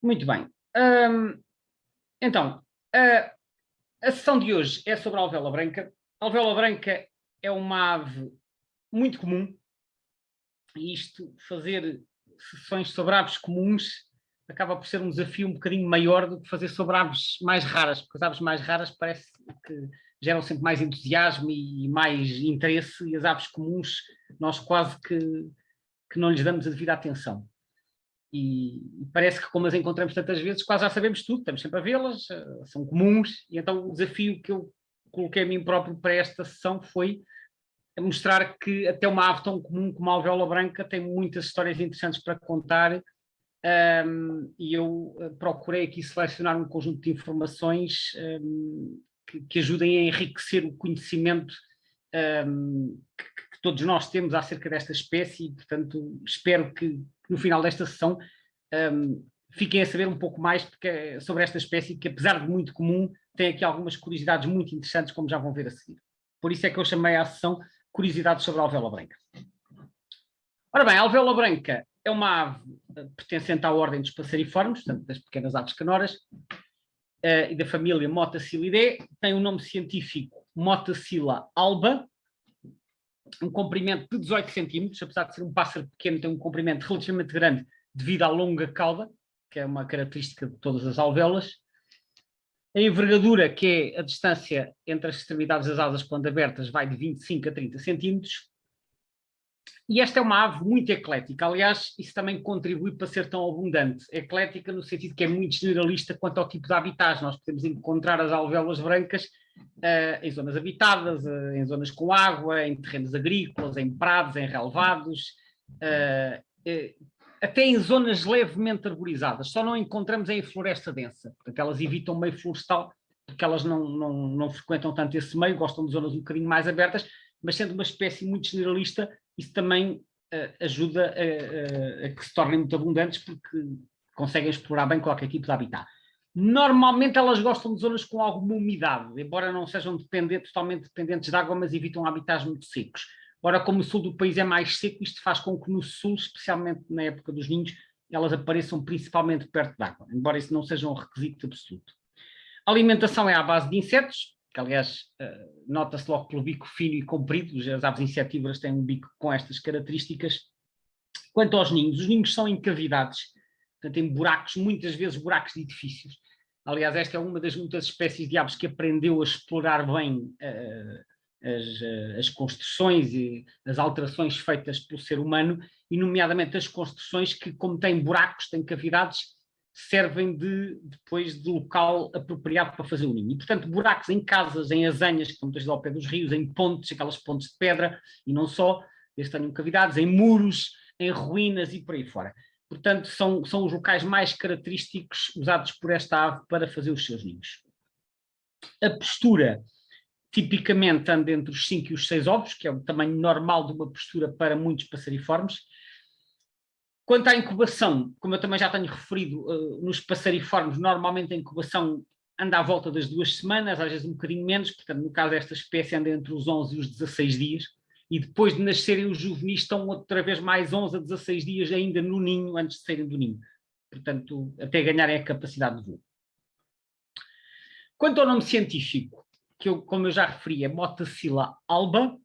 Muito bem. Então, a sessão de hoje é sobre a alvéola branca. A alvéola branca é uma ave muito comum, e isto, fazer sessões sobre aves comuns, acaba por ser um desafio um bocadinho maior do que fazer sobre aves mais raras, porque as aves mais raras parece que geram sempre mais entusiasmo e mais interesse, e as aves comuns nós quase que não lhes damos a devida atenção. E parece que, como as encontramos tantas vezes, quase já sabemos tudo, estamos sempre a vê-las, são comuns, e então o desafio que eu coloquei a mim próprio para esta sessão foi mostrar que até uma ave tão comum como a alvéola branca tem muitas histórias interessantes para contar, e eu procurei aqui selecionar um conjunto de informações que ajudem a enriquecer o conhecimento que todos nós temos acerca desta espécie, e, portanto, espero que no final desta sessão fiquem a saber um pouco mais sobre esta espécie, que apesar de muito comum, tem aqui algumas curiosidades muito interessantes, como já vão ver a seguir. Por isso é que eu chamei a sessão Curiosidades sobre a alvéola branca. Ora bem, a alvéola branca é uma ave pertencente à ordem dos passeriformes, portanto, das pequenas aves canoras, e da família Motacillidae. Tem um nome científico Motacilla alba, um comprimento de 18 centímetros, apesar de ser um pássaro pequeno, tem um comprimento relativamente grande devido à longa cauda, que é uma característica de todas as alvéolas. A envergadura, que é a distância entre as extremidades das asas quando abertas, vai de 25 a 30 centímetros. E esta é uma ave muito eclética. Aliás, isso também contribui para ser tão abundante. Eclética no sentido que é muito generalista quanto ao tipo de habitats. Nós podemos encontrar as alvéolas brancas em zonas habitadas, em zonas com água, em terrenos agrícolas, em prados, em relevados, até em zonas levemente arborizadas. Só não encontramos em floresta densa. Portanto, elas evitam o meio florestal, porque elas não frequentam tanto esse meio, gostam de zonas um bocadinho mais abertas, mas sendo uma espécie muito generalista, isso também ajuda a que se tornem muito abundantes, porque conseguem explorar bem qualquer tipo de habitat. Normalmente elas gostam de zonas com alguma umidade, embora não sejam totalmente dependentes de água, mas evitam habitats muito secos. Ora, como o sul do país é mais seco, isto faz com que no sul, especialmente na época dos ninhos, elas apareçam principalmente perto de água, embora isso não seja um requisito absoluto. A alimentação é à base de insetos, que aliás nota-se logo pelo bico fino e comprido. As aves insetívoras têm um bico com estas características. Quanto aos ninhos, os ninhos são em cavidades, portanto em buracos, muitas vezes buracos de edifícios. Aliás, esta é uma das muitas espécies de aves que aprendeu a explorar bem as construções e as alterações feitas pelo ser humano, e nomeadamente as construções que, como têm buracos, têm cavidades, servem depois de local apropriado para fazer o ninho. E, portanto, buracos em casas, em azanhas, que estão muitas vezes ao pé dos rios, em pontes, aquelas pontes de pedra, e não só, eles têm cavidades, em muros, em ruínas e por aí fora. Portanto, são os locais mais característicos usados por esta ave para fazer os seus ninhos. A postura, tipicamente, anda entre os 5 e os 6 ovos, que é o tamanho normal de uma postura para muitos passeriformes. Quanto à incubação, como eu também já tenho referido, nos passeriformes, normalmente a incubação anda à volta das 2 semanas, às vezes um bocadinho menos, portanto, no caso desta espécie, anda entre os 11 e os 16 dias, e depois de nascerem os juvenis estão outra vez mais 11 a 16 dias ainda no ninho, antes de saírem do ninho. Portanto, até ganharem a capacidade de voo. Quanto ao nome científico, que como eu já referi, é Motacilla alba.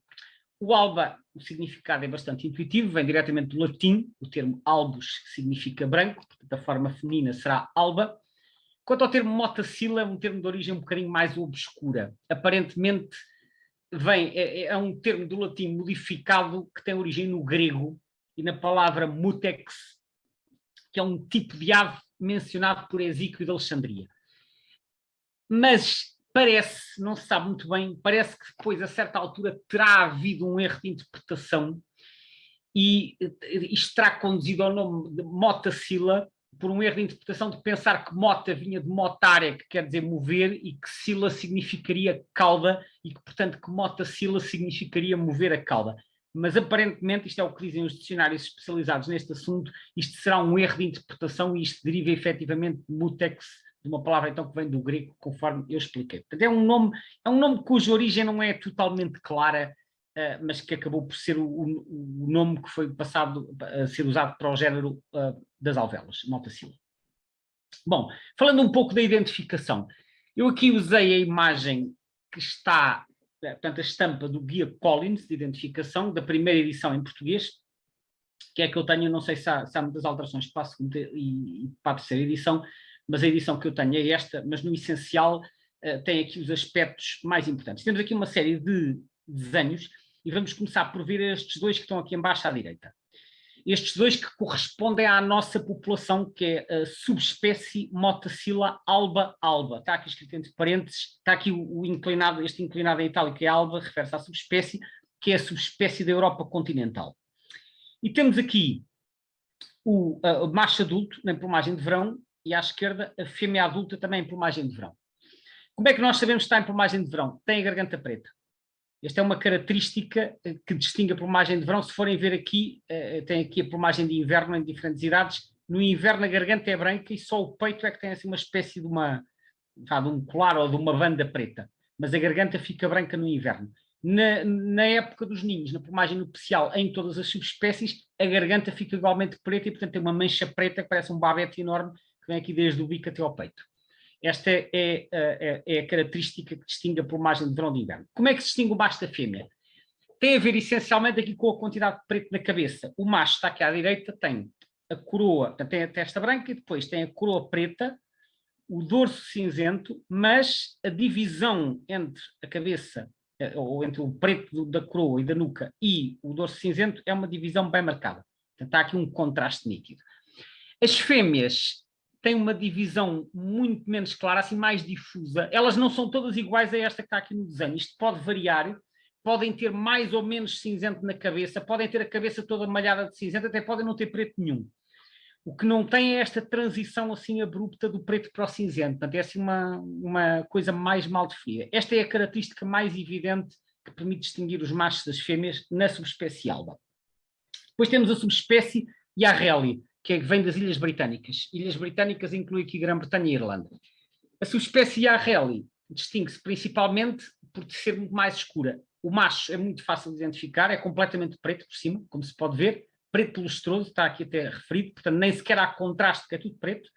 O alba, o significado é bastante intuitivo, vem diretamente do latim, o termo albus, que significa branco, portanto a forma feminina será alba. Quanto ao termo Motacilla, é um termo de origem um bocadinho mais obscura. Aparentemente é um termo do latim modificado que tem origem no grego e na palavra mutex, que é um tipo de ave mencionado por Hesíquio de Alexandria. Mas parece, não se sabe muito bem, parece que depois, a certa altura, terá havido um erro de interpretação e isto terá conduzido ao nome de Motacilla por um erro de interpretação de pensar que mota vinha de motare, que quer dizer mover, e que sila significaria cauda, e que, portanto, que Motacilla significaria mover a cauda. Mas, aparentemente, isto é o que dizem os dicionários especializados neste assunto, isto será um erro de interpretação e isto deriva efetivamente de mutex, de uma palavra então que vem do grego, conforme eu expliquei. Portanto, é um nome cuja origem não é totalmente clara, mas que acabou por ser o nome que foi passado a ser usado para o género das alvéolas, Motacilla. Bom, falando um pouco da identificação, eu aqui usei a imagem que está, portanto, a estampa do Guia Collins de identificação, da primeira edição em português, que é que eu tenho, não sei se há muitas alterações para a segunda e para a terceira edição, mas a edição que eu tenho é esta, mas no essencial tem aqui os aspectos mais importantes. Temos aqui uma série de desenhos e vamos começar por ver estes dois que estão aqui embaixo à direita. Estes dois que correspondem à nossa população, que é a subespécie Motacilla alba alba. Está aqui escrito entre parênteses, está aqui o inclinado, este inclinado em itálico é alba, refere-se à subespécie, que é a subespécie da Europa continental. E temos aqui o macho adulto em plumagem de verão e à esquerda a fêmea adulta também em plumagem de verão. Como é que nós sabemos que está em plumagem de verão? Tem a garganta preta. Esta é uma característica que distingue a plumagem de verão. Se forem ver aqui, tem aqui a plumagem de inverno em diferentes idades. No inverno a garganta é branca e só o peito é que tem assim uma espécie de um colar ou de uma banda preta. Mas a garganta fica branca no inverno. Na época dos ninhos, na plumagem nupcial, em todas as subespécies, a garganta fica igualmente preta e, portanto, tem uma mancha preta que parece um babete enorme que vem aqui desde o bico até ao peito. Esta é a característica que distingue a plumagem de verão e de inverno. Como é que se distingue o macho da fêmea? Tem a ver essencialmente aqui com a quantidade de preto na cabeça. O macho está aqui à direita, tem a coroa, tem a testa branca e depois tem a coroa preta, o dorso cinzento, mas a divisão entre a cabeça, ou entre o preto da coroa e da nuca e o dorso cinzento é uma divisão bem marcada. Portanto, está aqui um contraste nítido. As fêmeas têm uma divisão muito menos clara, assim mais difusa. Elas não são todas iguais a esta que está aqui no desenho. Isto pode variar, podem ter mais ou menos cinzento na cabeça, podem ter a cabeça toda malhada de cinzento, até podem não ter preto nenhum. O que não tem é esta transição assim abrupta do preto para o cinzento. Portanto, é assim uma coisa mais mal definida. Esta é a característica mais evidente que permite distinguir os machos das fêmeas na subespécie alba. Depois temos a subespécie Yarreli, que vem das Ilhas Britânicas. Ilhas Britânicas inclui aqui Grã-Bretanha e Irlanda. A subespécie Yarreli distingue-se principalmente por ser muito mais escura. O macho é muito fácil de identificar, é completamente preto por cima, como se pode ver, preto lustroso, está aqui até referido, portanto nem sequer há contraste, porque é tudo preto.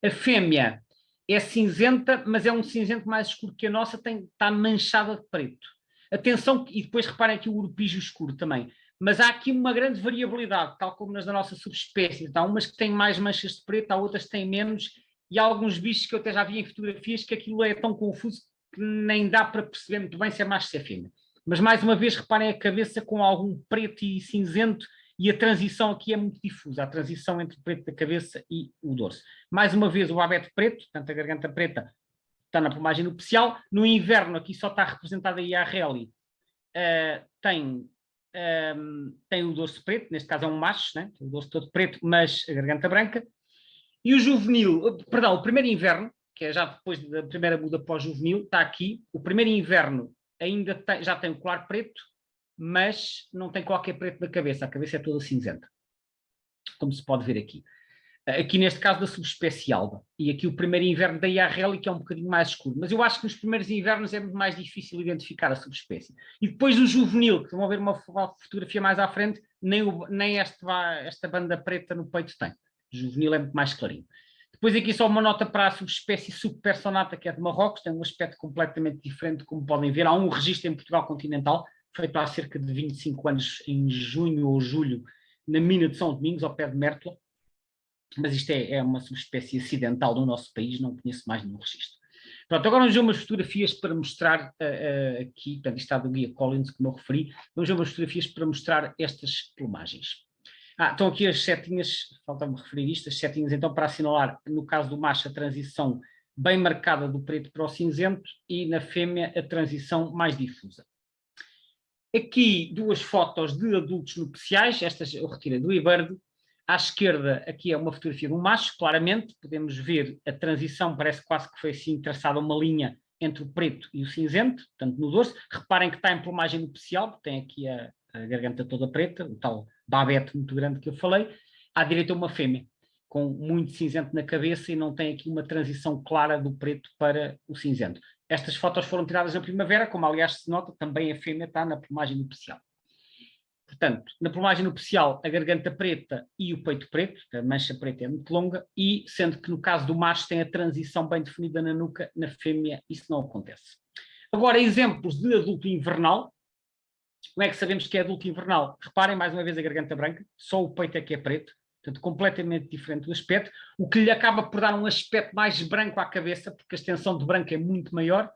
A fêmea é cinzenta, mas é um cinzento mais escuro que a nossa, está manchada de preto. Atenção, e depois reparem aqui o urupígio escuro também. Mas há aqui uma grande variabilidade, tal como nas da nossa subespécie. Há umas que têm mais manchas de preto, há outras que têm menos, e há alguns bichos que eu até já vi em fotografias que aquilo é tão confuso que nem dá para perceber muito bem se é macho ou se é fêmea. Mas mais uma vez reparem a cabeça com algum preto e cinzento, e a transição aqui é muito difusa, a transição entre o preto da cabeça e o dorso. Mais uma vez o babete preto, portanto a garganta preta está na plumagem nupcial. No inverno aqui só está representada a Yarreli, tem o dorso preto, neste caso é um macho, né? O dorso todo preto, mas a garganta branca. E o juvenil, perdão, o primeiro inverno, que é já depois da primeira muda pós-juvenil, está aqui. O primeiro inverno ainda já tem o colar preto, mas não tem qualquer preto na cabeça, a cabeça é toda cinzenta, como se pode ver aqui. Aqui neste caso da subespécie alba. E aqui o primeiro inverno da Yarreli, que é um bocadinho mais escuro. Mas eu acho que nos primeiros invernos é muito mais difícil identificar a subespécie. E depois o juvenil, que vão ver uma fotografia mais à frente, nem esta banda preta no peito tem. O juvenil é muito mais clarinho. Depois aqui só uma nota para a subespécie subpersonata, que é de Marrocos, tem um aspecto completamente diferente, como podem ver. Há um registro em Portugal continental, feito há cerca de 25 anos, em junho ou julho, na mina de São Domingos, ao pé de Mértola. Mas isto é uma subespécie acidental no nosso país, não conheço mais nenhum registro. Pronto, agora vamos ver umas fotografias para mostrar aqui, portanto, isto está do Guia Collins, como eu referi, vamos ver umas fotografias para mostrar estas plumagens. Estão aqui as setinhas, falta-me referir isto, as setinhas então para assinalar, no caso do macho, a transição bem marcada do preto para o cinzento e na fêmea a transição mais difusa. Aqui duas fotos de adultos nupciais, estas eu retirei do eBird. À esquerda aqui é uma fotografia de um macho, claramente, podemos ver a transição, parece quase que foi assim traçada uma linha entre o preto e o cinzento, portanto no dorso. Reparem que está em plumagem nupcial, tem aqui a garganta toda preta, o tal babete muito grande que eu falei. À direita uma fêmea, com muito cinzento na cabeça e não tem aqui uma transição clara do preto para o cinzento. Estas fotos foram tiradas na primavera, como aliás se nota, também a fêmea está na plumagem nupcial. Portanto, na plumagem nupcial, a garganta preta e o peito preto, a mancha preta é muito longa, e sendo que no caso do macho tem a transição bem definida na nuca, na fêmea isso não acontece. Agora, exemplos de adulto invernal. Como é que sabemos que é adulto invernal? Reparem mais uma vez a garganta branca, só o peito é que é preto, portanto completamente diferente do aspecto, o que lhe acaba por dar um aspecto mais branco à cabeça, porque a extensão de branco é muito maior,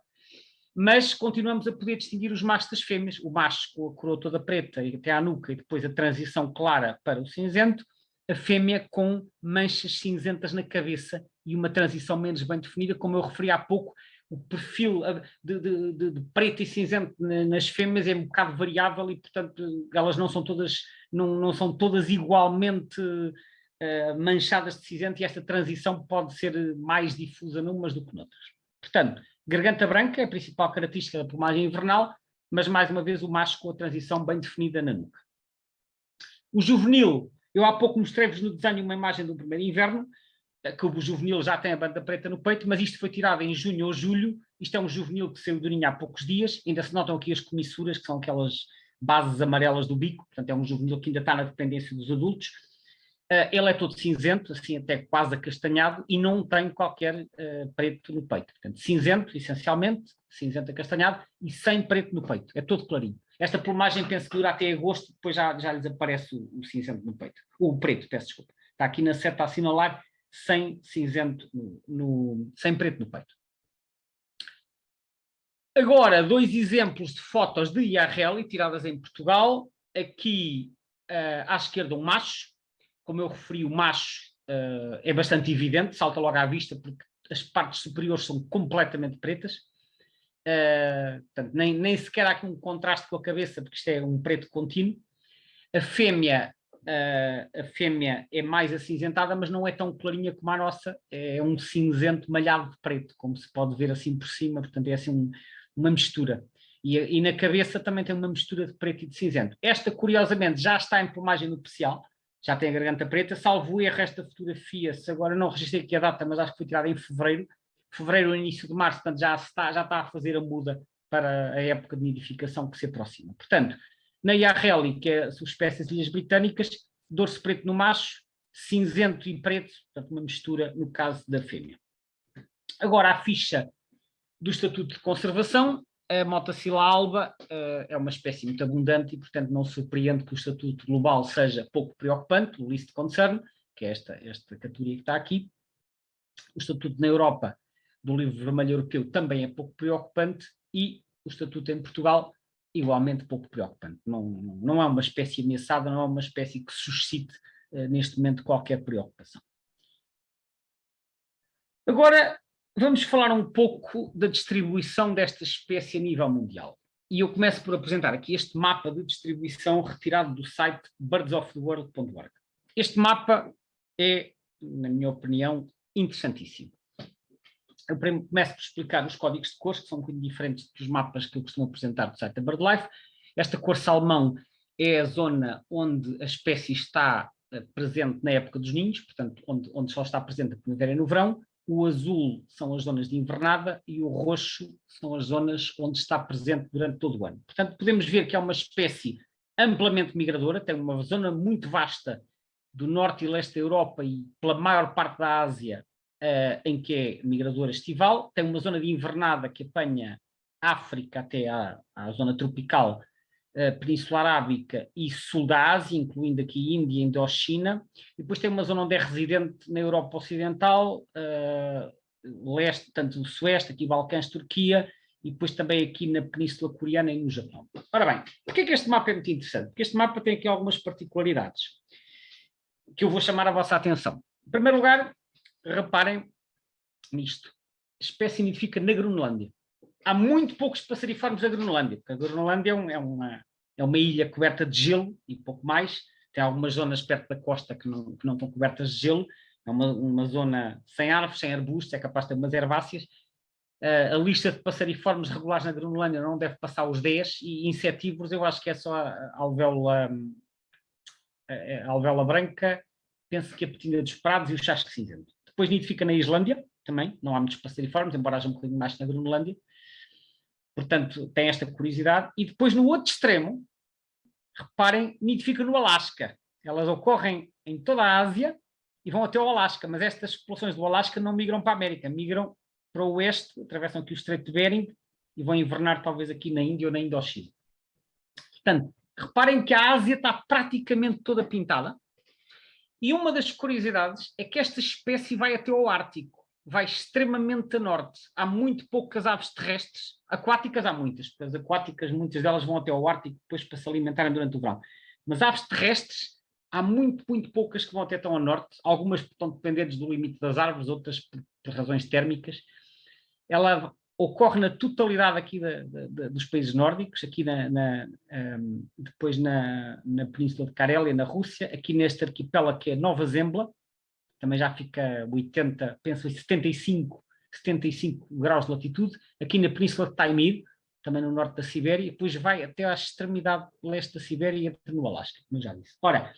mas continuamos a poder distinguir os machos das fêmeas, o macho com a coroa toda preta e até à nuca e depois a transição clara para o cinzento, a fêmea com manchas cinzentas na cabeça e uma transição menos bem definida, como eu referi há pouco. O perfil de preto e cinzento nas fêmeas é um bocado variável e, portanto, elas não são todas, não são todas igualmente manchadas de cinzento, e esta transição pode ser mais difusa numas do que noutras. Portanto, garganta branca é a principal característica da plumagem invernal, mas mais uma vez o macho com a transição bem definida na nuca. O juvenil, eu há pouco mostrei-vos no desenho uma imagem do primeiro inverno, que o juvenil já tem a banda preta no peito, mas isto foi tirado em junho ou julho. Isto é um juvenil que saiu do ninho há poucos dias, ainda se notam aqui as comissuras, que são aquelas bases amarelas do bico, portanto é um juvenil que ainda está na dependência dos adultos. Ele é todo cinzento, assim até quase acastanhado, e não tem qualquer preto no peito. Portanto, cinzento, essencialmente, cinzento acastanhado, e sem preto no peito, é todo clarinho. Esta plumagem penso que dura até agosto, depois já lhes aparece o cinzento no peito. O preto, peço desculpa. Está aqui na seta a assinalar, sem cinzento, sem preto no peito. Agora, dois exemplos de fotos de IRL tiradas em Portugal. Aqui, à esquerda, um macho. Como eu referi, o macho é bastante evidente, salta logo à vista, porque as partes superiores são completamente pretas. Portanto, nem sequer há aqui um contraste com a cabeça, porque isto é um preto contínuo. A fêmea é mais acinzentada, mas não é tão clarinha como a nossa, é um cinzento malhado de preto, como se pode ver assim por cima, portanto é assim uma mistura. E na cabeça também tem uma mistura de preto e de cinzento. Esta, curiosamente, já está em plumagem nupcial, já tem a garganta preta, salvo erro esta fotografia-se, agora não registrei aqui a data, mas acho que foi tirada em fevereiro, início de março, portanto já está a fazer a muda para a época de nidificação que se aproxima. Portanto, na IRL, que é subespécies de ilhas britânicas, dorso preto no macho, cinzento e preto, portanto uma mistura no caso da fêmea. Agora a ficha do Estatuto de Conservação. A Motacilla alba é uma espécie muito abundante e, portanto, não surpreende que o Estatuto Global seja pouco preocupante, o List Concern, que é esta categoria que está aqui. O Estatuto na Europa do Livro Vermelho Europeu também é pouco preocupante e o Estatuto em Portugal igualmente pouco preocupante. Não é uma espécie ameaçada, não é uma espécie que suscite neste momento qualquer preocupação. Agora, vamos falar um pouco da distribuição desta espécie a nível mundial. E eu começo por apresentar aqui este mapa de distribuição retirado do site birdsoftheworld.org. Este mapa é, na minha opinião, interessantíssimo. Eu começo por explicar os códigos de cores, que são um bocadinho diferentes dos mapas que eu costumo apresentar do site da BirdLife. Esta cor salmão é a zona onde a espécie está presente na época dos ninhos, portanto, onde só está presente a primavera e no verão. O azul são as zonas de invernada e o roxo são as zonas onde está presente durante todo o ano. Portanto, podemos ver que é uma espécie amplamente migradora, tem uma zona muito vasta do norte e leste da Europa e pela maior parte da Ásia, em que é migradora estival, tem uma zona de invernada que apanha África até à zona tropical, Península Arábica e sul da Ásia, incluindo aqui Índia e Indochina, e depois tem uma zona onde é residente na Europa Ocidental, leste, tanto do Sueste, aqui Balcãs, Turquia, e depois também aqui na Península Coreana e no Japão. Ora bem, porquê é que este mapa é muito interessante? Porque este mapa tem aqui algumas particularidades que eu vou chamar a vossa atenção. Em primeiro lugar, reparem nisto. A espécie nidifica na Groenlândia. Há muito poucos passeriformes da Groenlândia, porque a Groenlândia é uma ilha coberta de gelo e pouco mais. Tem algumas zonas perto da costa que não estão cobertas de gelo. É uma zona sem árvores, sem arbustos, é capaz de ter umas herbáceas. A lista de passeriformes regulares na Groenlândia não deve passar os 10, e insetívoros eu acho que é só a alvéola branca, penso que a petina dos prados e o chasque cinzento. Depois nidifica na Islândia, também, não há muitos passeriformes, embora haja um bocadinho mais na Groenlândia. Portanto, tem esta curiosidade. E depois, no outro extremo, reparem, nidificam no Alasca. Elas ocorrem em toda a Ásia e vão até ao Alasca, mas estas populações do Alasca não migram para a América, migram para o oeste, atravessam aqui o Estreito de Bering e vão invernar talvez aqui na Índia ou na Indochina. Portanto, reparem que a Ásia está praticamente toda pintada. E uma das curiosidades é que esta espécie vai até ao Ártico, vai extremamente a norte. Há muito poucas aves terrestres, aquáticas há muitas, porque as aquáticas, muitas delas vão até ao Ártico depois para se alimentarem durante o verão. Mas aves terrestres, há muito poucas que vão até tão ao norte, algumas estão dependentes do limite das árvores, outras por razões térmicas. Ela ocorre na totalidade aqui dos países nórdicos, aqui depois na Península de Carélia, na Rússia, aqui neste arquipélago que é Nova Zembla, também já fica 80, penso 75 graus de latitude, aqui na Península de Taimyr, também no norte da Sibéria, e depois vai até à extremidade leste da Sibéria e entra no Alasca, como eu já disse. Ora,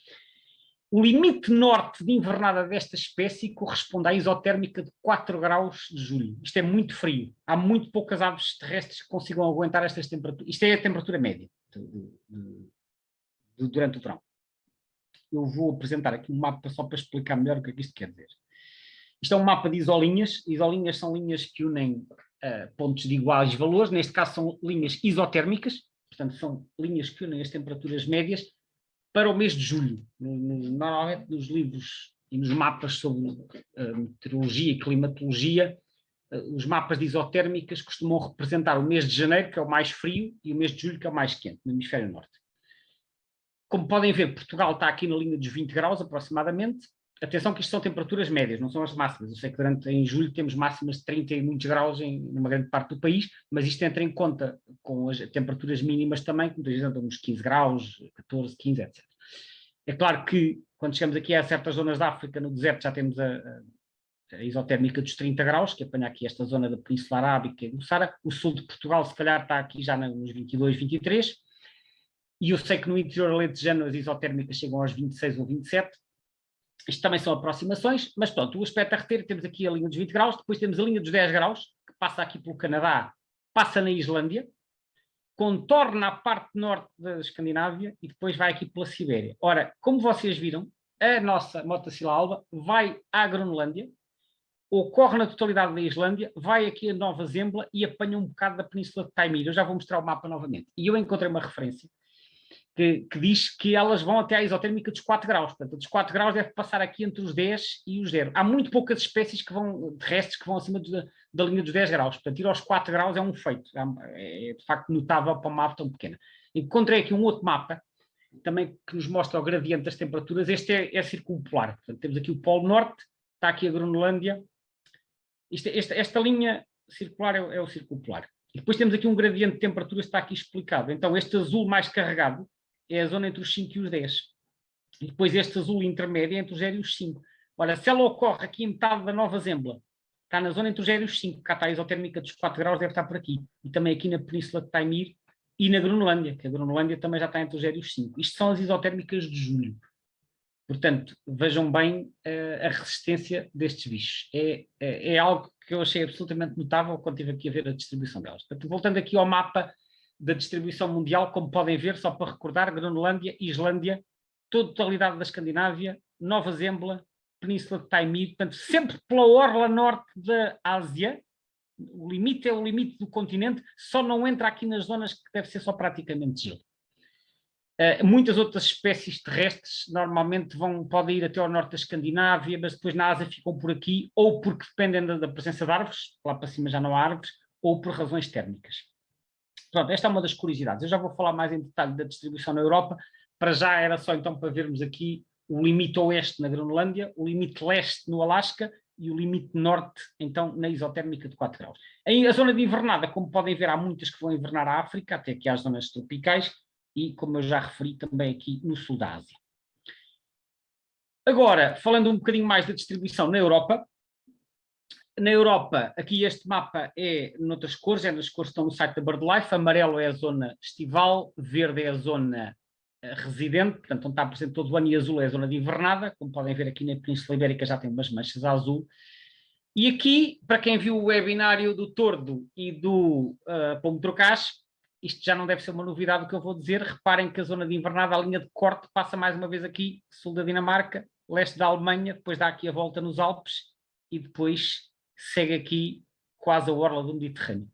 o limite norte de invernada desta espécie corresponde à isotérmica de 4 graus de julho. Isto é muito frio. Há muito poucas aves terrestres que consigam aguentar estas temperaturas. Isto é a temperatura média durante o verão. Eu vou apresentar aqui um mapa só para explicar melhor o que é que isto quer dizer. Isto é um mapa de isolinhas. Isolinhas são linhas que unem pontos de iguais valores. Neste caso são linhas isotérmicas. Portanto, são linhas que unem as temperaturas médias para o mês de julho. Normalmente nos livros e nos mapas sobre meteorologia e climatologia, os mapas de isotérmicas costumam representar o mês de janeiro, que é o mais frio, e o mês de julho, que é o mais quente, no hemisfério norte. Como podem ver, Portugal está aqui na linha dos 20 graus aproximadamente. Atenção que isto são temperaturas médias, não são as máximas. Eu sei que em julho temos máximas de 30 e muitos graus numa grande parte do país, mas isto entra em conta com as temperaturas mínimas também, que muitas vezes andam uns 15 graus, 14, 15, etc. É claro que quando chegamos aqui a certas zonas da África, no deserto, já temos a isotérmica dos 30 graus, que apanha aqui esta zona da Península Arábica e do Saara. O sul de Portugal, se calhar, está aqui já nos 22, 23. E eu sei que no interior alentejano as isotérmicas chegam aos 26 ou 27. Isto também são aproximações, mas pronto, o aspecto a reter, temos aqui a linha dos 20 graus, depois temos a linha dos 10 graus, que passa aqui pelo Canadá, passa na Islândia, contorna a parte norte da Escandinávia e depois vai aqui pela Sibéria. Ora, como vocês viram, a nossa motacila alba vai à Groenlândia, ocorre na totalidade da Islândia, vai aqui a Nova Zembla e apanha um bocado da Península de Taimyr. Eu já vou mostrar o mapa novamente. E eu encontrei uma referência que diz que elas vão até à isotérmica dos 4 graus. Portanto, dos 4 graus deve passar aqui entre os 10 e os 0. Há muito poucas espécies terrestres que vão acima da linha dos 10 graus. Portanto, ir aos 4 graus é um feito. É de facto notável para uma ave tão pequena. Encontrei aqui um outro mapa, também que nos mostra o gradiente das temperaturas. Este é circumpolar. Portanto, temos aqui o Polo Norte, está aqui a Groenlândia. Esta linha circular é o circumpolar. E depois temos aqui um gradiente de temperaturas que está aqui explicado. Então, este azul mais carregado é a zona entre os 5 e os 10. E depois este azul intermédio é entre os 0 e os 5. Ora, se ela ocorre aqui em metade da Nova Zembla, está na zona entre os 0 e os 5, cá está a isotérmica dos 4 graus, deve estar por aqui. E também aqui na Península de Taimyr e na Groenlândia, que a Groenlândia também já está entre os 0 e os 5. Isto são as isotérmicas de julho. Portanto, vejam bem a resistência destes bichos. É algo que eu achei absolutamente notável quando estive aqui a ver a distribuição delas. Portanto, voltando aqui ao mapa da distribuição mundial, como podem ver, só para recordar, Groenlândia, Islândia, totalidade da Escandinávia, Nova Zembla, Península de Taimyr, portanto, sempre pela orla norte da Ásia. O limite é o limite do continente, só não entra aqui nas zonas que deve ser só praticamente gelo. Muitas outras espécies terrestres normalmente podem ir até ao norte da Escandinávia, mas depois na Ásia ficam por aqui, ou porque dependem da presença de árvores, lá para cima já não há árvores, ou por razões térmicas. Pronto, esta é uma das curiosidades. Eu já vou falar mais em detalhe da distribuição na Europa. Para já era só então para vermos aqui o limite oeste na Groenlândia, o limite leste no Alasca e o limite norte, então, na isotérmica de 4 graus. A zona de invernada, como podem ver, há muitas que vão invernar à África, até aqui às zonas tropicais, e, como eu já referi, também aqui no sul da Ásia. Agora, falando um bocadinho mais da distribuição na Europa, aqui este mapa é noutras cores, nas cores que estão no site da BirdLife. Amarelo é a zona estival, verde é a zona residente, portanto não está presente todo o ano, e azul é a zona de invernada. Como podem ver aqui na Península Ibérica já tem umas manchas a azul. E aqui, para quem viu o webinário do Tordo e do Pombo Trocás, isto já não deve ser uma novidade o que eu vou dizer, reparem que a zona de invernada, a linha de corte, passa mais uma vez aqui, sul da Dinamarca, leste da Alemanha, depois dá aqui a volta nos Alpes e depois segue aqui quase a orla do Mediterrâneo.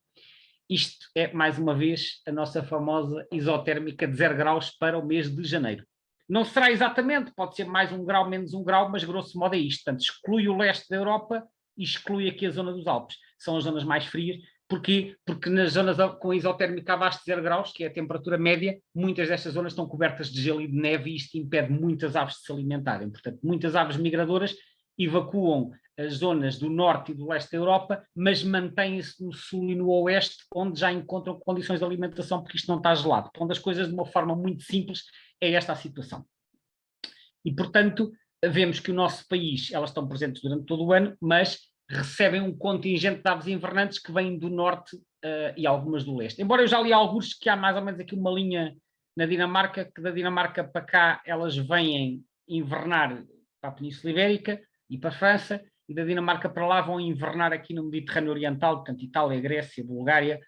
Isto é, mais uma vez, a nossa famosa isotérmica de 0 graus para o mês de janeiro. Não será exatamente, pode ser mais 1 grau, menos 1 grau, mas grosso modo é isto. Portanto, exclui o leste da Europa e exclui aqui a zona dos Alpes. São as zonas mais frias. Porquê? Porque nas zonas com isotérmica abaixo de 0 graus, que é a temperatura média, muitas destas zonas estão cobertas de gelo e de neve e isto impede muitas aves de se alimentarem. Portanto, muitas aves migradoras evacuam as zonas do norte e do leste da Europa, mas mantêm-se no sul e no oeste, onde já encontram condições de alimentação, porque isto não está gelado. Pondo as coisas de uma forma muito simples, é esta a situação. E, portanto, vemos que o nosso país, elas estão presentes durante todo o ano, mas recebem um contingente de aves invernantes que vêm do norte e algumas do leste. Embora eu já li alguns que há mais ou menos aqui uma linha na Dinamarca, que da Dinamarca para cá elas vêm invernar para a Península Ibérica e para a França, e da Dinamarca para lá vão invernar aqui no Mediterrâneo Oriental, portanto Itália, Grécia, Bulgária,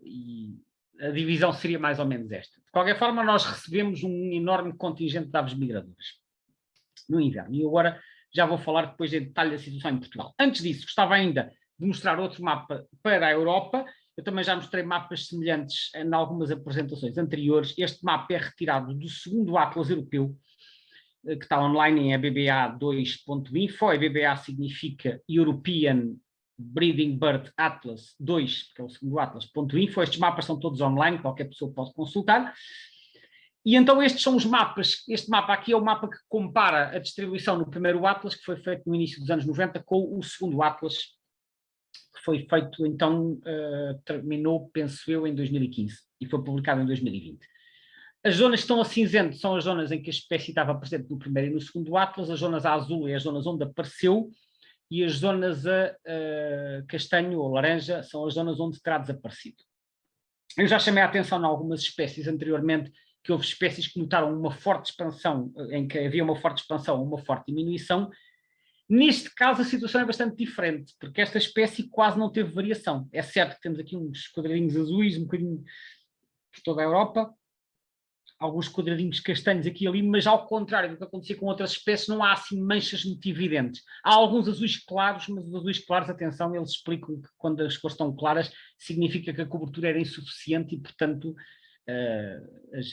e a divisão seria mais ou menos esta. De qualquer forma, nós recebemos um enorme contingente de aves migradoras no inverno. E agora já vou falar depois em detalhe da situação em Portugal. Antes disso, gostava ainda de mostrar outro mapa para a Europa. Eu também já mostrei mapas semelhantes em algumas apresentações anteriores. Este mapa é retirado do segundo Atlas Europeu, que está online em ebba2.info. EBBA significa European Breeding Bird Atlas 2, que é o segundo Atlas.info. Estes mapas são todos online, qualquer pessoa pode consultar. E então estes são os mapas. Este mapa aqui é o mapa que compara a distribuição no primeiro Atlas, que foi feito no início dos anos 90, com o segundo Atlas, que foi feito, então, terminou, penso eu, em 2015 e foi publicado em 2020. As zonas que estão a cinzento são as zonas em que a espécie estava presente no primeiro e no segundo Atlas, as zonas a azul é as zonas onde apareceu, e as zonas a castanho ou laranja são as zonas onde terá desaparecido. Eu já chamei a atenção em algumas espécies anteriormente, que houve espécies que notaram uma forte expansão, em que havia uma forte expansão ou uma forte diminuição. Neste caso a situação é bastante diferente, porque esta espécie quase não teve variação. É certo que temos aqui uns quadradinhos azuis, um bocadinho por toda a Europa, alguns quadradinhos castanhos aqui e ali, mas ao contrário do que acontecia com outras espécies, não há assim manchas muito evidentes. Há alguns azuis claros, mas os azuis claros, atenção, eles explicam que quando as cores estão claras significa que a cobertura era insuficiente e, portanto,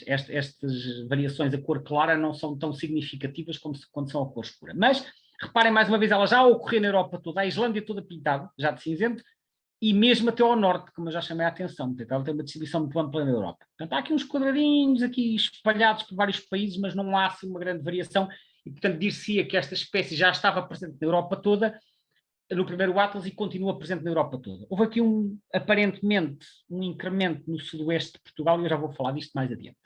estas variações a cor clara não são tão significativas como quando são a cor escura. Mas, reparem mais uma vez, ela já ocorreu na Europa toda, a Islândia toda pintada, já de cinzento, e mesmo até ao norte, como eu já chamei a atenção. Portanto, ela tem uma distribuição muito ampla na Europa. Portanto, há aqui uns quadradinhos aqui espalhados por vários países, mas não há assim uma grande variação, e portanto dir-se-ia que esta espécie já estava presente na Europa toda, no primeiro Atlas, e continua presente na Europa toda. Houve aqui aparentemente um incremento no sudoeste de Portugal, e eu já vou falar disto mais adiante.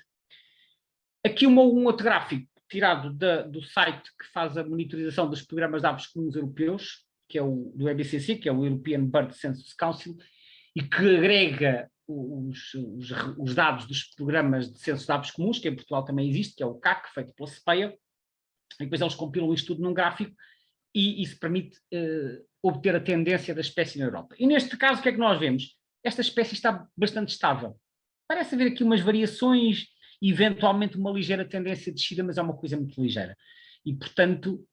Aqui um outro gráfico tirado do site que faz a monitorização dos programas de aves comuns europeus, que é o do EBCC, que é o European Bird Census Council, e que agrega os dados dos programas de censo de aves comuns, que em Portugal também existe, que é o CAC, feito pela CEPEA, e depois eles compilam isto tudo num gráfico, e isso permite obter a tendência da espécie na Europa. E neste caso, o que é que nós vemos? Esta espécie está bastante estável. Parece haver aqui umas variações, eventualmente uma ligeira tendência de descida, mas é uma coisa muito ligeira. E, portanto,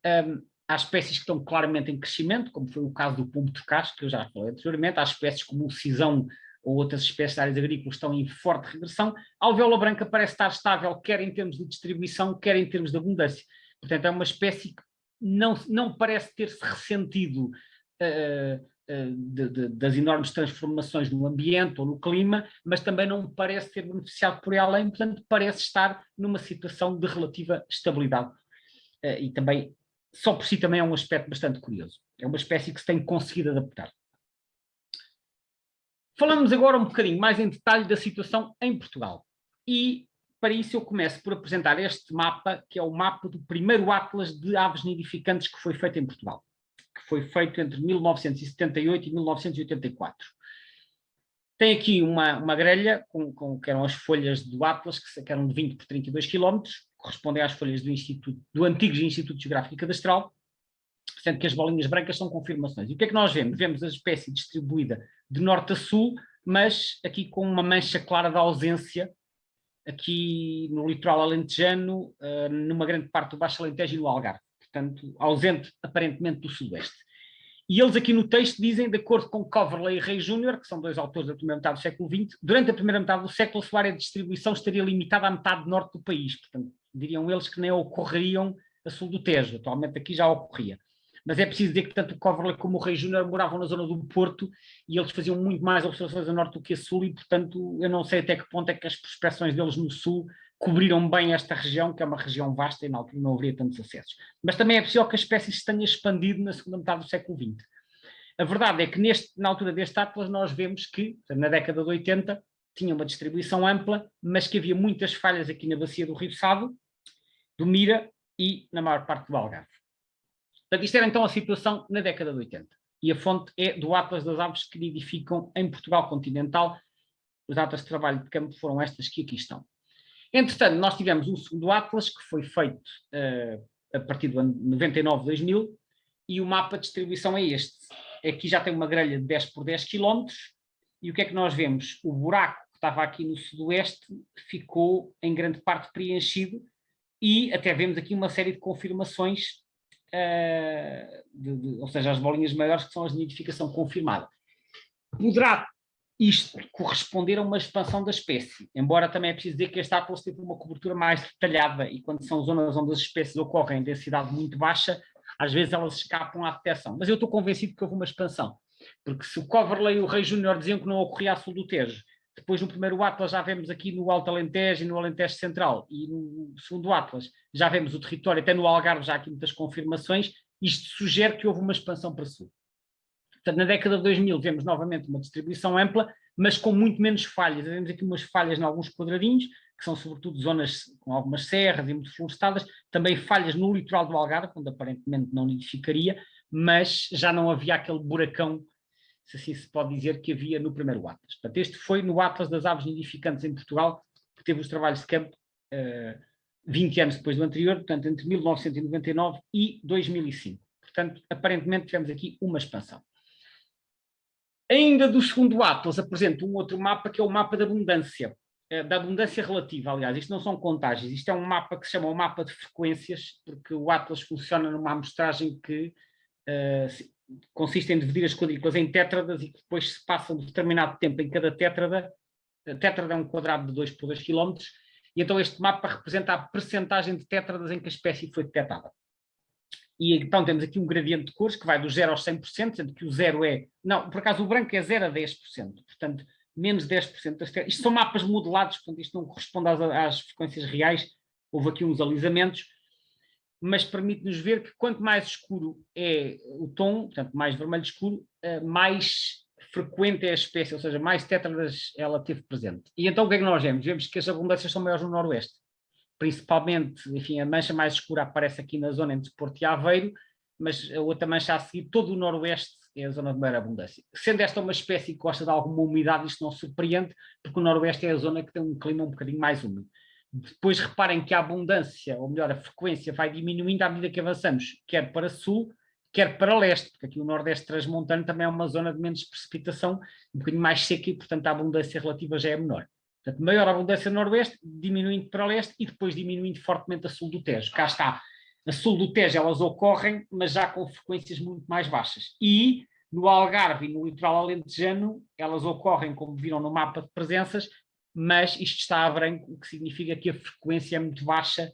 há espécies que estão claramente em crescimento, como foi o caso do pombo trocaz, que eu já falei anteriormente. Há espécies como o cisão ou outras espécies de áreas agrícolas que estão em forte regressão. A alvéola branca parece estar estável, quer em termos de distribuição, quer em termos de abundância. Portanto, é uma espécie que não parece ter-se ressentido das enormes transformações no ambiente ou no clima, mas também não parece ter beneficiado por aí além, portanto, parece estar numa situação de relativa estabilidade. E também, só por si, também é um aspecto bastante curioso. É uma espécie que se tem conseguido adaptar. Falamos agora um bocadinho mais em detalhe da situação em Portugal. E, para isso, eu começo por apresentar este mapa, que é o mapa do primeiro Atlas de aves nidificantes que foi feito em Portugal, que foi feito entre 1978 e 1984. Tem aqui uma grelha, que eram as folhas do Atlas, que eram de 20 por 32 km, correspondem às folhas do antigo Instituto Geográfico e Cadastral, sendo que as bolinhas brancas são confirmações. E o que é que nós vemos? Vemos a espécie distribuída de norte a sul, mas aqui com uma mancha clara de ausência, aqui no litoral alentejano, numa grande parte do Baixo Alentejo e no Algarve. Portanto, ausente aparentemente do Sudoeste. E eles aqui no texto dizem, de acordo com Coverley e Rey Júnior, que são dois autores da primeira metade do século XX, durante a primeira metade do século a sua área de distribuição estaria limitada à metade norte do país. Portanto, diriam eles que nem ocorreriam a sul do Tejo. Atualmente aqui já ocorria. Mas é preciso dizer que tanto o Coverley como o Rey Júnior moravam na zona do Porto e eles faziam muito mais observações a norte do que a sul e, portanto, eu não sei até que ponto é que as prospecções deles no sul cobriram bem esta região, que é uma região vasta e na altura não haveria tantos acessos. Mas também é possível que a espécie se tenha expandido na segunda metade do século XX. A verdade é que na altura deste Atlas nós vemos que, na década de 80, tinha uma distribuição ampla, mas que havia muitas falhas aqui na bacia do Rio Sado, do Mira e na maior parte do Algarve. Portanto, isto era então a situação na década de 80. E a fonte é do Atlas das Aves que nidificam em Portugal continental. Os datas de trabalho de campo foram estas que aqui estão. Entretanto, nós tivemos um segundo Atlas que foi feito a partir do ano 99-2000 e o mapa de distribuição é este. Aqui já tem uma grelha de 10 por 10 km e o que é que nós vemos? O buraco que estava aqui no sudoeste ficou em grande parte preenchido e até vemos aqui uma série de confirmações, ou seja, as bolinhas maiores que são as de nidificação confirmada. Poderá isto corresponder a uma expansão da espécie, embora também é preciso dizer que este Atlas teve uma cobertura mais detalhada e quando são zonas onde as espécies ocorrem em densidade muito baixa, às vezes elas escapam à detecção. Mas eu estou convencido que houve uma expansão, porque se o Coverley e o Rey Júnior diziam que não ocorria a sul do Tejo, depois no primeiro Atlas já vemos aqui no Alto Alentejo e no Alentejo Central, e no segundo Atlas já vemos o território, até no Algarve já há aqui muitas confirmações, isto sugere que houve uma expansão para sul. Portanto, na década de 2000 vemos novamente uma distribuição ampla, mas com muito menos falhas. Vemos aqui umas falhas em alguns quadradinhos, que são sobretudo zonas com algumas serras e muito florestadas, também falhas no litoral do Algarve, onde aparentemente não nidificaria, mas já não havia aquele buracão, se assim se pode dizer, que havia no primeiro Atlas. Portanto, este foi no Atlas das Aves Nidificantes em Portugal, que teve os trabalhos de campo 20 anos depois do anterior, portanto, entre 1999 e 2005. Portanto, aparentemente tivemos aqui uma expansão. Ainda do segundo Atlas apresento um outro mapa que é o mapa da abundância relativa, aliás, isto não são contagens, isto é um mapa que se chama o mapa de frequências, porque o Atlas funciona numa amostragem que consiste em dividir as quadrículas em tétradas e que depois se passa um determinado tempo em cada tétrada. A tétrada é um quadrado de 2 por 2 km, e então este mapa representa a percentagem de tétradas em que a espécie foi detectada. E então temos aqui um gradiente de cores que vai do 0 aos 100%, sendo que o 0 é... Não, por acaso o branco é 0 a 10%, portanto, menos 10%. Isto são mapas modelados, portanto, isto não corresponde às frequências reais. Houve aqui uns alisamentos, mas permite-nos ver que quanto mais escuro é o tom, portanto, mais vermelho escuro, mais frequente é a espécie, ou seja, mais tétradas ela teve presente. E então o que é que nós vemos? Vemos que as abundâncias são maiores no Noroeste. Principalmente, enfim, a mancha mais escura aparece aqui na zona entre Porto e Aveiro, mas a outra mancha a seguir, todo o Noroeste é a zona de maior abundância. Sendo esta uma espécie que gosta de alguma umidade, isto não surpreende, porque o Noroeste é a zona que tem um clima um bocadinho mais úmido. Depois reparem que a abundância, ou melhor, a frequência vai diminuindo à medida que avançamos, quer para sul, quer para leste, porque aqui o Nordeste transmontano também é uma zona de menos precipitação, um bocadinho mais seca e, portanto, a abundância relativa já é menor. Portanto, maior abundância no Noroeste, diminuindo para leste e depois diminuindo fortemente a sul do Tejo. Cá está. A sul do Tejo elas ocorrem, mas já com frequências muito mais baixas. E no Algarve e no litoral alentejano, elas ocorrem, como viram no mapa de presenças, mas isto está a branco, o que significa que a frequência é muito baixa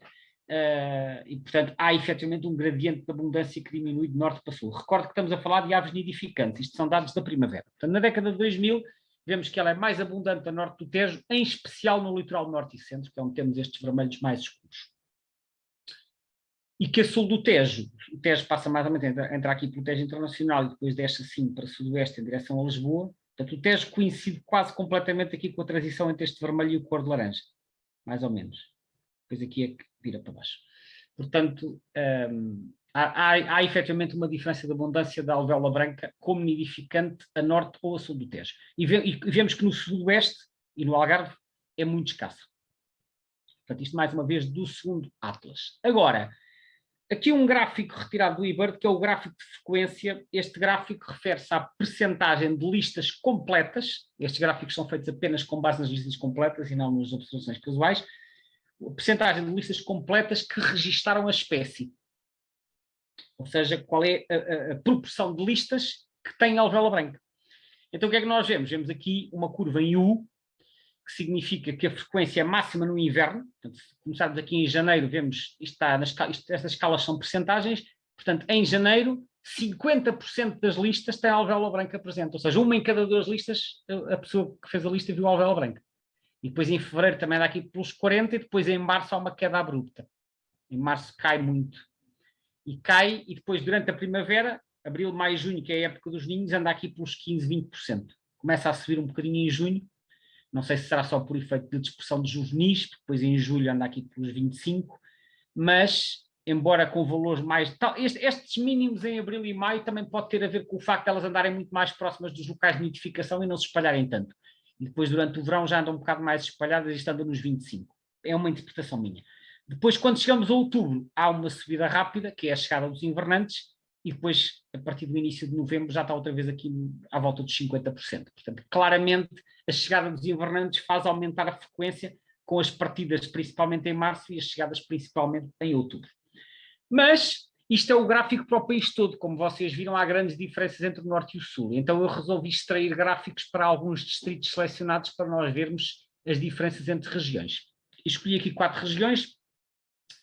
e, portanto, há efetivamente um gradiente de abundância que diminui de norte para sul. Recordo que estamos a falar de aves nidificantes. Isto são dados da primavera. Portanto, na década de 2000, vemos que ela é mais abundante a norte do Tejo, em especial no litoral norte e centro, que é onde temos estes vermelhos mais escuros. E que a sul do Tejo, o Tejo passa mais ou menos, entra aqui pelo Tejo Internacional e depois desce assim para sudoeste em direção a Lisboa. Portanto, o Tejo coincide quase completamente aqui com a transição entre este vermelho e o cor de laranja, mais ou menos. Depois aqui é que vira para baixo. Portanto, há efetivamente uma diferença de abundância da alvéola branca como nidificante a norte ou a sul do Tejo. E vemos que no sudoeste e no Algarve é muito escassa. Portanto, isto mais uma vez do segundo Atlas. Agora, aqui um gráfico retirado do eBird, que é o gráfico de frequência. Este gráfico refere-se à percentagem de listas completas. Estes gráficos são feitos apenas com base nas listas completas e não nas observações casuais. A percentagem de listas completas que registaram a espécie. Ou seja, qual é a proporção de listas que tem a alvéola branca. Então o que é que nós vemos? Vemos aqui uma curva em U, que significa que a frequência é máxima no inverno. Portanto, se começarmos aqui em janeiro, vemos, estas escalas são percentagens, portanto, em janeiro, 50% das listas têm a alvéola branca presente, ou seja, uma em cada 2 listas, a pessoa que fez a lista viu a alvéola branca. E depois em fevereiro também dá aqui pelos 40%, e depois em março há uma queda abrupta. Em março cai muito. E cai, e depois durante a primavera, abril, maio e junho, que é a época dos ninhos, anda aqui pelos 15%, 20%. Começa a subir um bocadinho em junho. Não sei se será só por efeito de dispersão de juvenis, depois em julho anda aqui pelos 25, mas, embora com valores mais... Estes mínimos em abril e maio também pode ter a ver com o facto de elas andarem muito mais próximas dos locais de nidificação e não se espalharem tanto. E depois, durante o verão, já andam um bocado mais espalhadas e estão nos 25. É uma interpretação minha. Depois, quando chegamos a outubro, há uma subida rápida, que é a chegada dos invernantes, e depois, a partir do início de novembro, já está outra vez aqui à volta dos 50%. Portanto, claramente, a chegada dos invernantes faz aumentar a frequência, com as partidas principalmente em março e as chegadas principalmente em outubro. Mas isto é o gráfico para o país todo. Como vocês viram, há grandes diferenças entre o norte e o sul. Então eu resolvi extrair gráficos para alguns distritos selecionados para nós vermos as diferenças entre regiões. Escolhi aqui 4 regiões: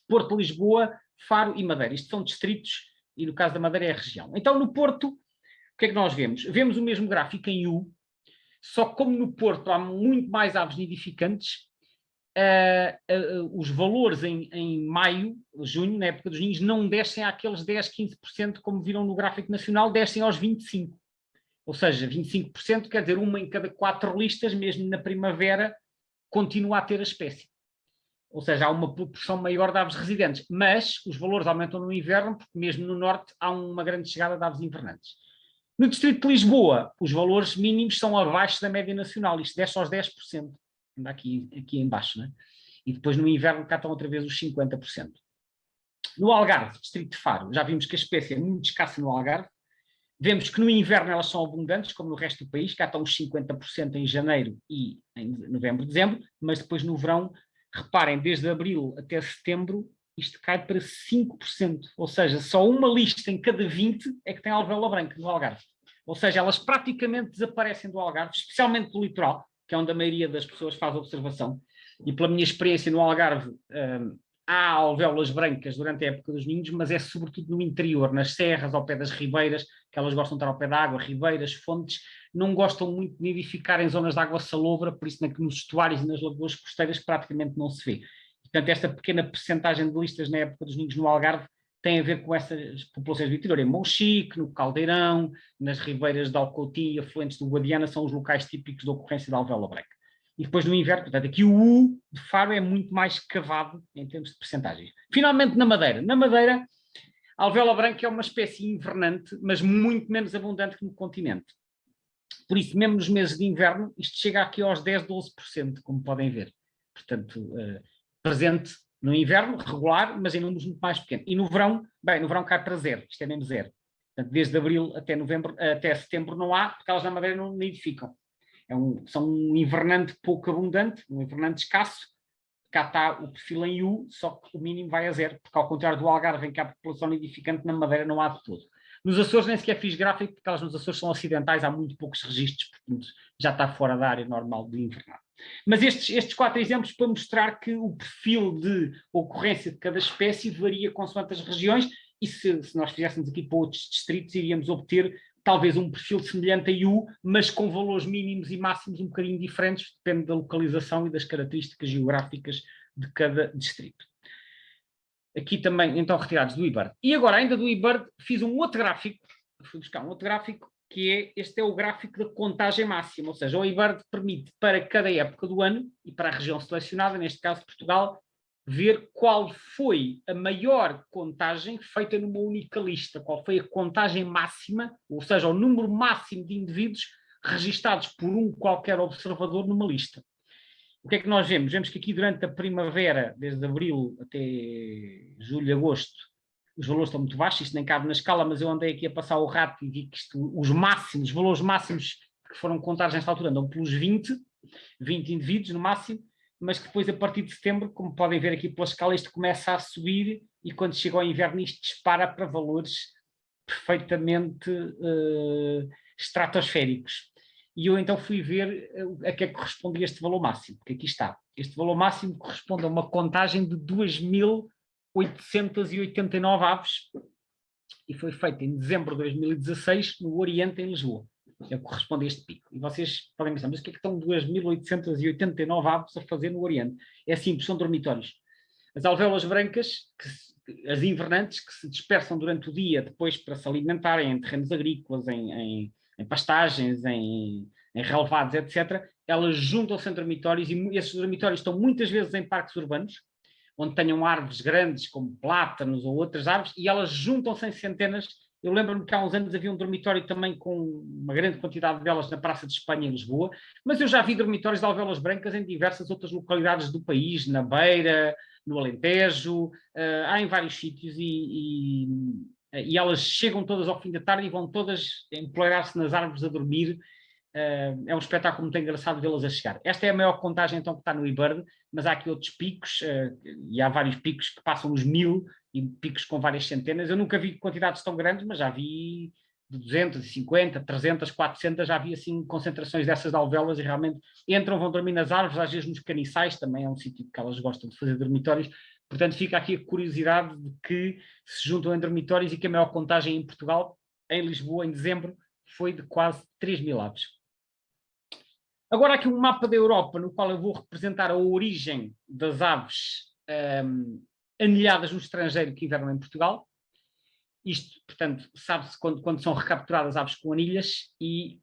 Porto, Lisboa, Faro e Madeira. Isto são distritos e no caso da Madeira é a região. Então no Porto, o que é que nós vemos? Vemos o mesmo gráfico em U, só que como no Porto há muito mais aves nidificantes, os valores em maio, junho, na época dos ninhos, não descem àqueles 10, 15% como viram no gráfico nacional, descem aos 25%. Ou seja, 25% quer dizer uma em cada 4 listas, mesmo na primavera, continua a ter a espécie. Ou seja, há uma proporção maior de aves residentes, mas os valores aumentam no inverno, porque mesmo no norte há uma grande chegada de aves invernantes. No distrito de Lisboa, os valores mínimos são abaixo da média nacional, isto desce aos 10%, aqui em baixo, né? E depois no inverno cá estão outra vez os 50%. No Algarve, distrito de Faro, já vimos que a espécie é muito escassa no Algarve. Vemos que no inverno elas são abundantes, como no resto do país, cá estão os 50% em janeiro e em novembro, dezembro, mas depois no verão, reparem, desde abril até setembro, isto cai para 5%, ou seja, só uma lista em cada 20 é que tem alvéola branca no Algarve. Ou seja, elas praticamente desaparecem do Algarve, especialmente do litoral, que é onde a maioria das pessoas faz observação. E pela minha experiência no Algarve, há alvéolas brancas durante a época dos ninhos, mas é sobretudo no interior, nas serras, ao pé das ribeiras, que elas gostam de estar ao pé da água, ribeiras, fontes, não gostam muito de nidificar em zonas de água salobra, por isso nos estuários e nas lagoas costeiras praticamente não se vê. Portanto, esta pequena percentagem de listas na época dos ninhos no Algarve tem a ver com essas populações do interior. Em Monchique, no Caldeirão, nas ribeiras de Alcoutim e afluentes do Guadiana, são os locais típicos de ocorrência da alvéola branca. E depois no inverno, portanto, aqui o U de Faro é muito mais cavado em termos de percentagens. Finalmente na Madeira. Na Madeira, a alvéola branca é uma espécie invernante, mas muito menos abundante que no continente. Por isso, mesmo nos meses de inverno, isto chega aqui aos 10, 12%, como podem ver. Portanto, presente no inverno, regular, mas em números muito mais pequenos. E no verão, bem, no verão cai para 0, isto é mesmo 0. Portanto, desde abril até setembro não há, porque elas na Madeira não nidificam. São um invernante pouco abundante, um invernante escasso. Cá está o perfil em U, só que o mínimo vai a 0, porque ao contrário do Algarve, em que há população nidificante, na Madeira não há de todo. Nos Açores nem sequer fiz gráfico, porque elas nos Açores são acidentais, há muito poucos registros, portanto já está fora da área normal de invernado. Mas estes 4 exemplos para mostrar que o perfil de ocorrência de cada espécie varia consoante as regiões, e se nós fizéssemos aqui para outros distritos, iríamos obter talvez um perfil semelhante a U, mas com valores mínimos e máximos um bocadinho diferentes, depende da localização e das características geográficas de cada distrito. Aqui também, então, retirados do eBird. E agora, ainda do eBird, fiz um outro gráfico, fui buscar um outro gráfico, que este é o gráfico da contagem máxima, ou seja, o eBird permite para cada época do ano, e para a região selecionada, neste caso Portugal, ver qual foi a maior contagem feita numa única lista, qual foi a contagem máxima, ou seja, o número máximo de indivíduos registados por um qualquer observador numa lista. O que é que nós vemos? Vemos que aqui durante a primavera, desde abril até julho, agosto, os valores estão muito baixos, isto nem cabe na escala, mas eu andei aqui a passar o rato e vi que os valores máximos que foram contados nesta altura andam pelos 20 indivíduos no máximo, mas que depois, a partir de setembro, como podem ver aqui pela escala, isto começa a subir e quando chega ao inverno isto dispara para valores perfeitamente estratosféricos. E eu então fui ver a que é que correspondia este valor máximo, porque aqui está. Este valor máximo corresponde a uma contagem de 2.889 aves e foi feita em dezembro de 2016 no Oriente, em Lisboa. É o que corresponde a este pico. E vocês podem pensar, mas o que é que estão 2.889 aves a fazer no Oriente? É simples, são dormitórios. As alvéolas brancas, as invernantes, que se dispersam durante o dia depois para se alimentarem em terrenos agrícolas, em pastagens, em relevados, etc., elas juntam-se em dormitórios e esses dormitórios estão muitas vezes em parques urbanos, onde tenham árvores grandes, como plátanos ou outras árvores, e elas juntam-se em centenas. Eu lembro-me que há uns anos havia um dormitório também com uma grande quantidade delas na Praça de Espanha, em Lisboa, mas eu já vi dormitórios de alvéolas brancas em diversas outras localidades do país, na Beira, no Alentejo, há em vários sítios e elas chegam todas ao fim da tarde e vão todas empoleirar-se nas árvores a dormir. É um espetáculo muito engraçado vê-las a chegar. Esta é a maior contagem então que está no eBird, mas há aqui outros picos, e há vários picos que passam os 1000 e picos com várias centenas. Eu nunca vi quantidades tão grandes, mas já vi de 250, 300, 400, já vi assim concentrações dessas de alvéolas e realmente entram, vão dormir nas árvores, às vezes nos caniçais, também é um sítio que elas gostam de fazer dormitórios. Portanto, fica aqui a curiosidade de que se juntam em dormitórios e que a maior contagem em Portugal, em Lisboa, em dezembro, foi de quase 3.000 aves. Agora aqui um mapa da Europa, no qual eu vou representar a origem das aves anilhadas no estrangeiro que invernam em Portugal. Isto, portanto, sabe-se quando são recapturadas aves com anilhas e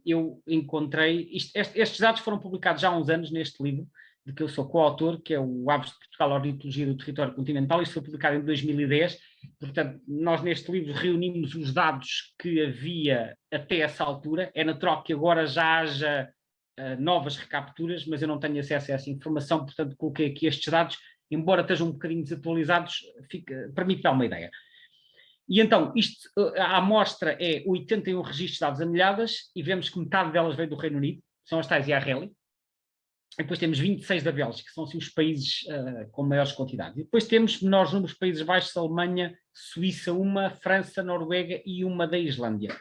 eu encontrei... estes dados foram publicados já há uns anos neste livro, de que eu sou coautor, que é o Aves de Portugal, a Ornitologia do Território Continental. Isto foi publicado em 2010. Portanto, nós neste livro reunimos os dados que havia até essa altura. É natural que agora já haja novas recapturas, mas eu não tenho acesso a essa informação, portanto coloquei aqui estes dados, embora estejam um bocadinho desatualizados, permite dar uma ideia. E então, a amostra é 81 registros de aves anilhadas, e vemos que metade delas veio do Reino Unido, são as tais IARL, e depois temos 26 da Bélgica, que são assim, os países com maiores quantidades. E depois temos menores números, Países Baixos, Alemanha, Suíça, uma, França, Noruega e uma da Islândia.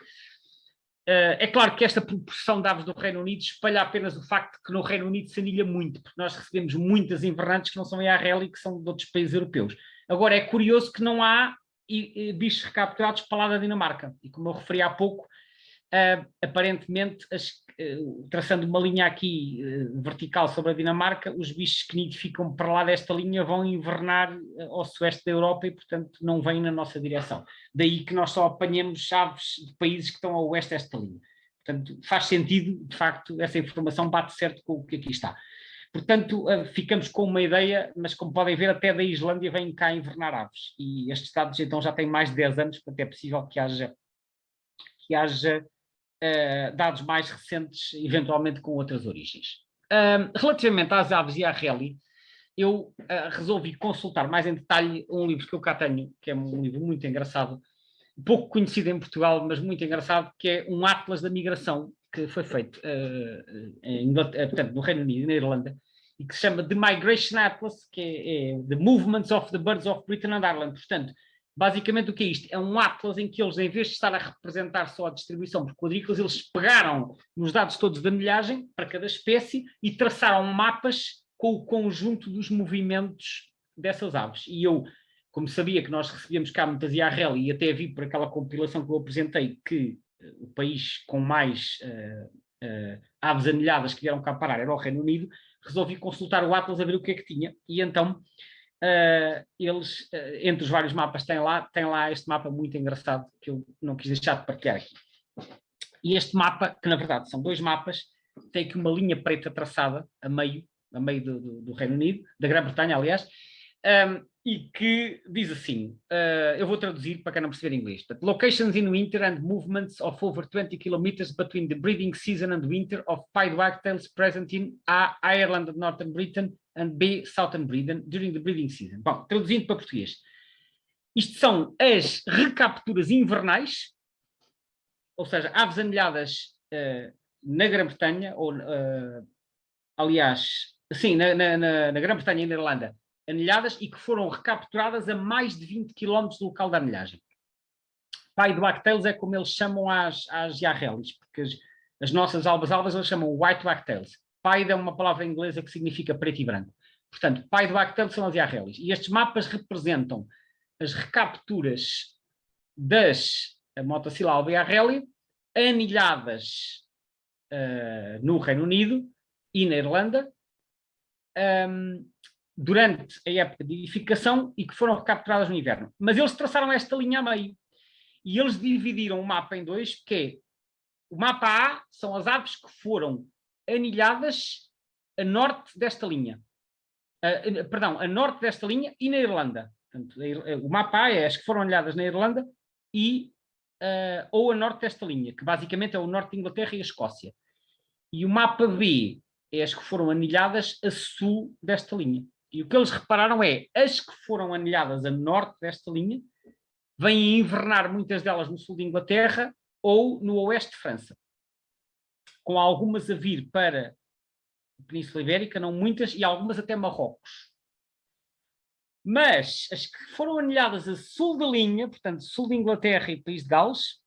É claro que esta proporção de aves do Reino Unido espalha apenas o facto de que no Reino Unido se anilha muito, porque nós recebemos muitas invernantes que não são IARL e que são de outros países europeus. Agora, é curioso que não há bichos recapturados para lá da Dinamarca. E como eu referi há pouco, aparentemente, traçando uma linha aqui vertical sobre a Dinamarca, os bichos que nidificam para lá desta linha vão invernar ao sueste da Europa e, portanto, não vêm na nossa direção. Daí que nós só apanhamos aves de países que estão a oeste desta linha. Portanto, faz sentido, de facto, essa informação bate certo com o que aqui está. Portanto, ficamos com uma ideia, mas como podem ver, até da Islândia vêm cá invernar aves. E estes dados então já têm mais de 10 anos, portanto é possível que haja dados mais recentes, eventualmente com outras origens. Relativamente às aves e à rally, eu resolvi consultar mais em detalhe um livro que eu cá tenho, que é um livro muito engraçado, pouco conhecido em Portugal, mas muito engraçado, que é um Atlas da Migração, que foi feito portanto, no Reino Unido e na Irlanda, e que se chama The Migration Atlas, que é The Movements of the Birds of Britain and Ireland. Portanto, basicamente o que é isto? É um atlas em que eles, em vez de estar a representar só a distribuição por quadrículas, eles pegaram nos dados todos da milhagem para cada espécie e traçaram mapas com o conjunto dos movimentos dessas aves. E eu, como sabia que nós recebíamos cá muitas IARL e até vi por aquela compilação que eu apresentei que o país com mais aves anilhadas que vieram cá parar era o Reino Unido, resolvi consultar o Atlas a ver o que é que tinha. E então eles, entre os vários mapas, tem lá este mapa muito engraçado que eu não quis deixar de partilhar aqui. E este mapa, que na verdade são dois mapas, tem aqui uma linha preta traçada a meio do Reino Unido, da Grã-Bretanha, aliás, e que diz assim, eu vou traduzir para quem não perceber inglês, but locations in winter and movements of over 20 kilometers between the breeding season and winter of pied wagtails present in A, Ireland and Northern Britain, and B, Southern Britain during the breeding season. Bom, traduzindo para português, Isto são as recapturas invernais, ou seja, aves anilhadas na Grã-Bretanha, ou aliás, sim, na Grã-Bretanha e na Irlanda, anilhadas e que foram recapturadas a mais de 20 km do local da anilhagem. Pai do Wagtails é como eles chamam às Yarrelis, porque as nossas albas eles chamam White Wagtails. Pai é uma palavra inglesa que significa preto e branco. Portanto, pai do Wagtails são as Yarrelis. E estes mapas representam as recapturas das Motacilla alba Yarreli anilhadas no Reino Unido e na Irlanda durante a época de edificação e que foram recapturadas no inverno. Mas eles traçaram esta linha a meio. E eles dividiram o mapa em dois, que é o mapa A são as aves que foram anilhadas a norte desta linha. A norte desta linha e na Irlanda. Portanto, o mapa A é as que foram anilhadas na Irlanda e ou a norte desta linha, que basicamente é o norte de Inglaterra e a Escócia. E o mapa B é as que foram anilhadas a sul desta linha. E o que eles repararam é as que foram anilhadas a norte desta linha vêm invernar muitas delas no sul de Inglaterra ou no oeste de França, com algumas a vir para a Península Ibérica, não muitas, e algumas até Marrocos. Mas as que foram anilhadas a sul da linha, portanto, sul de Inglaterra e País de Gales,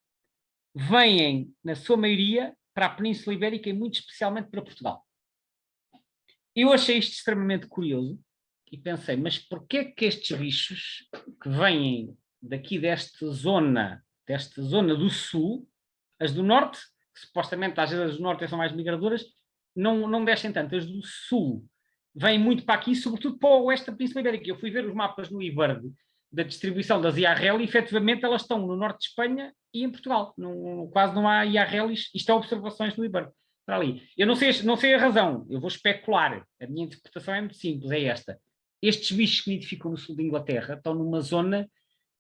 vêm, na sua maioria, para a Península Ibérica e muito especialmente para Portugal. Eu achei isto extremamente curioso e pensei, mas porquê que estes bichos que vêm daqui desta zona do sul, as do norte, que supostamente às vezes as do norte são mais migradoras, não descem tanto. As do sul vêm muito para aqui, sobretudo para o oeste da Península Ibérica. Eu fui ver os mapas no IVERD da distribuição das IRL e efetivamente elas estão no norte de Espanha e em Portugal. Quase não há IRLs, isto é observações no IVERD. Para ali. Eu não sei a razão, eu vou especular. A minha interpretação é muito simples, é esta. Estes bichos que nidificam no sul de Inglaterra estão numa zona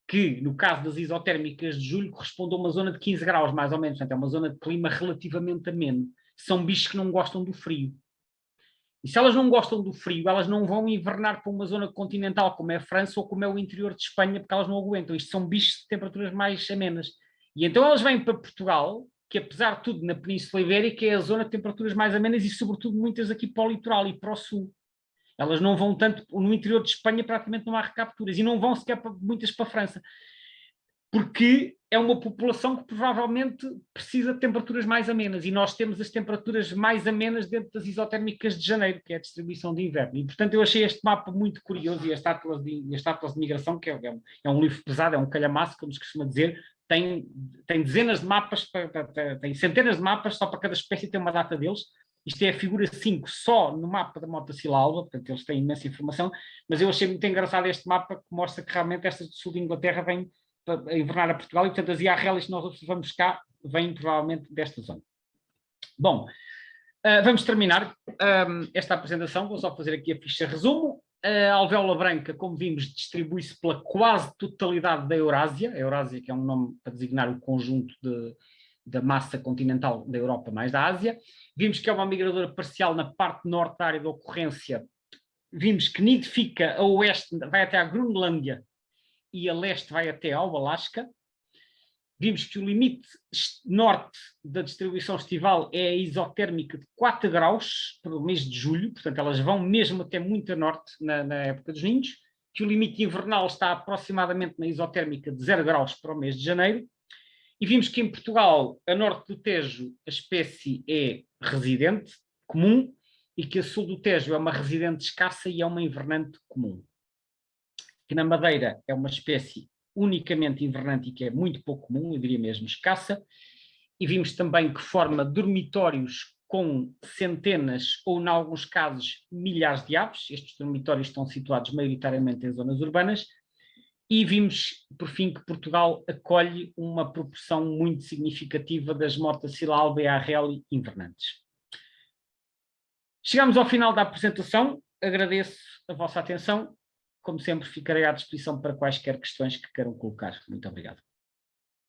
que, no caso das isotérmicas de julho, corresponde a uma zona de 15 graus, mais ou menos. Portanto, é uma zona de clima relativamente ameno. São bichos que não gostam do frio. E se elas não gostam do frio, elas não vão invernar para uma zona continental, como é a França ou como é o interior de Espanha, porque elas não aguentam. Isto são bichos de temperaturas mais amenas. E então elas vêm para Portugal, que apesar de tudo, na Península Ibérica é a zona de temperaturas mais amenas e, sobretudo, muitas aqui para o litoral e para o sul. Elas não vão tanto, no interior de Espanha praticamente não há recapturas e não vão sequer muitas para a França, porque é uma população que provavelmente precisa de temperaturas mais amenas e nós temos as temperaturas mais amenas dentro das isotérmicas de janeiro, que é a distribuição de inverno. E, portanto, eu achei este mapa muito curioso e este Atlas de Migração, que é um livro pesado, é um calhamaço, como se costuma dizer, tem dezenas de mapas, tem centenas de mapas, só para cada espécie tem uma data deles. Isto é a figura 5 só no mapa da Motacilla alba, portanto eles têm imensa informação, mas eu achei muito engraçado este mapa que mostra que realmente estas do sul de Inglaterra vêm a invernar a Portugal e, portanto, as IRLs que nós observamos cá vêm provavelmente desta zona. Bom, vamos terminar esta apresentação, vou só fazer aqui a ficha resumo. A alvéola branca, como vimos, distribui-se pela quase totalidade da Eurásia, a Eurásia que é um nome para designar o conjunto da massa continental da Europa mais da Ásia. Vimos que é uma migradora parcial na parte norte da área de ocorrência. Vimos que nidifica a oeste, vai até à Groenlândia e a leste vai até ao Alasca. Vimos que o limite norte da distribuição estival é a isotérmica de 4 graus para o mês de julho, portanto elas vão mesmo até muito a norte na época dos ninhos, que o limite invernal está aproximadamente na isotérmica de 0 graus para o mês de janeiro. E vimos que em Portugal, a norte do Tejo, a espécie é residente, comum, e que a sul do Tejo é uma residente escassa e é uma invernante comum. Que na Madeira é uma espécie unicamente invernante e que é muito pouco comum, eu diria mesmo escassa. E vimos também que forma dormitórios com centenas ou, em alguns casos, milhares de aves. Estes dormitórios estão situados maioritariamente em zonas urbanas. E vimos, por fim, que Portugal acolhe uma proporção muito significativa das Motacilla alba e Arreli invernantes. Chegamos ao final da apresentação. Agradeço a vossa atenção. Como sempre, ficarei à disposição para quaisquer questões que queiram colocar. Muito obrigado.